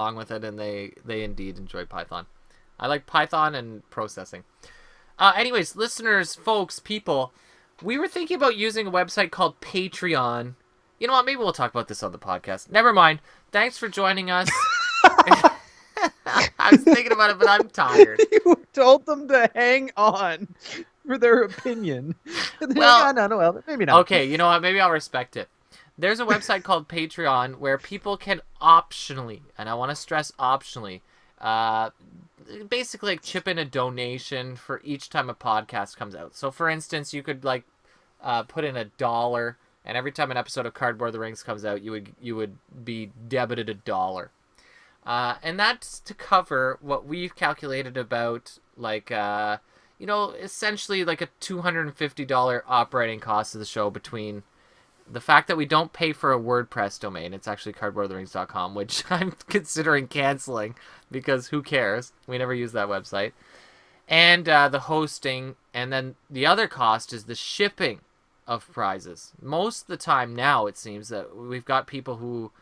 along with it, and they indeed enjoy Python. I like Python and processing. Anyways, listeners, folks, people, we were thinking about using a website called Patreon. You know what? Maybe we'll talk about this on the podcast. Never mind. Thanks for joining us. I was thinking about it, but I'm tired. You told them to hang on for their opinion. Well, No, maybe not. okay, you know what? Maybe I'll respect it. There's a website called Patreon where people can optionally, and I want to stress optionally, basically like chip in a donation for each time a podcast comes out. So, for instance, you could put in $1, and every time an episode of Cardboard of the Rings comes out, you would be debited $1. And that's to cover what we've calculated about, essentially like a $250 operating cost of the show, between the fact that we don't pay for a WordPress domain. It's actually cardboardoftherings.com, which I'm considering canceling because who cares? We never use that website. And the hosting, and then the other cost is the shipping of prizes. Most of the time now, it seems that we've got people who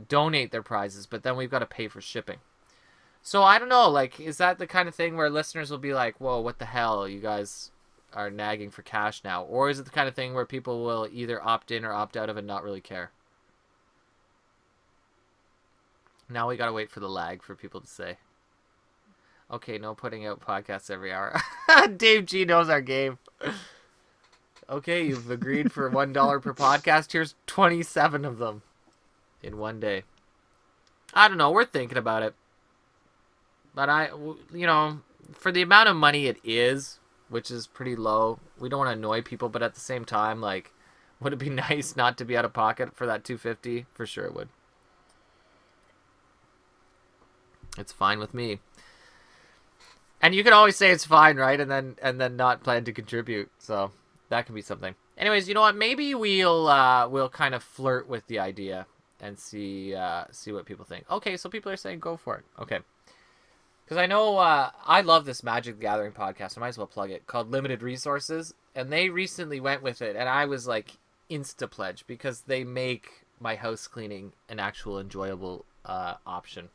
donate their prizes, but then we've got to pay for shipping. So I don't know, is that the kind of thing where listeners will be like, whoa, what the hell, you guys are nagging for cash now? Or is it the kind of thing where people will either opt in or opt out of it and not really care? Now we gotta wait for the lag for people to say. Okay, no putting out podcasts every hour. Dave G knows our game. Okay, you've agreed for $1 per podcast. Here's 27 of them in one day. I don't know. We're thinking about it. But for the amount of money it is, which is pretty low, we don't want to annoy people, but at the same time, would it be nice not to be out of pocket for that $250? For sure it would. It's fine with me. And you can always say it's fine, right? And then not plan to contribute. So that could be something. Anyways, you know what? Maybe we'll kind of flirt with the idea and see what people think. Okay, so people are saying go for it. Okay. Because I know I love this Magic the Gathering podcast. I might as well plug it. Called Limited Resources. And they recently went with it. And I was insta-pledge. Because they make my house cleaning an actual enjoyable option.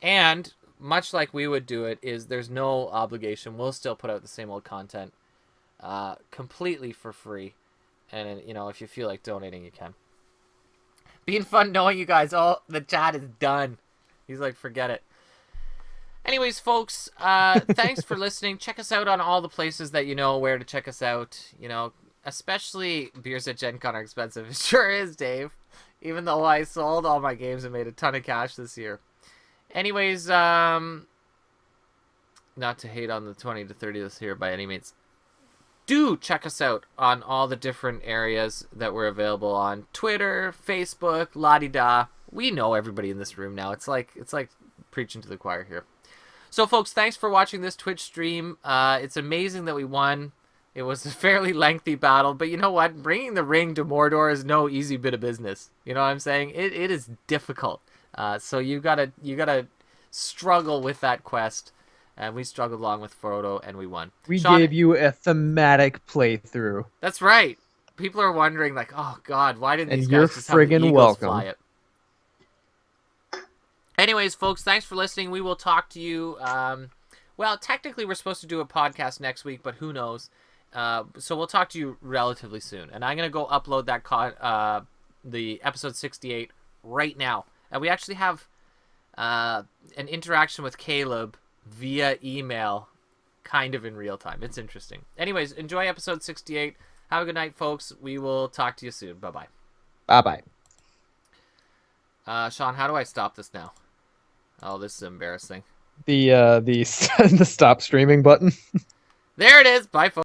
And much like we would do it, is there's no obligation. We'll still put out the same old content completely for free. And, if you feel like donating, you can. Been fun knowing you guys. Oh, the chat is done. He's like, forget it. Anyways, folks, thanks for listening. Check us out on all the places that you know where to check us out. Especially beers at Gen Con are expensive. It sure is, Dave. Even though I sold all my games and made a ton of cash this year. Anyways, not to hate on the 20 to 30 this year by any means. Do check us out on all the different areas that we're available on. Twitter, Facebook, la-di-da. We know everybody in this room now. It's like preaching to the choir here. So, folks, thanks for watching this Twitch stream. It's amazing that we won. It was a fairly lengthy battle, but you know what? Bringing the ring to Mordor is no easy bit of business. You know what I'm saying? It is difficult. So you gotta struggle with that quest, and we struggled along with Frodo, and we won. We Sean, gave you a thematic playthrough. That's right. People are wondering, oh God, why didn't these you're guys just have the friggin' Eagles welcome. fly it? Anyways, folks, thanks for listening. We will talk to you. Well, technically, we're supposed to do a podcast next week, but who knows? So we'll talk to you relatively soon. And I'm going to go upload that the episode 68 right now. And we actually have an interaction with Caleb via email, kind of in real time. It's interesting. Anyways, enjoy episode 68. Have a good night, folks. We will talk to you soon. Bye-bye. Bye-bye. Sean, how do I stop this now? Oh, this is embarrassing. The stop streaming button. There it is. Bye, folks.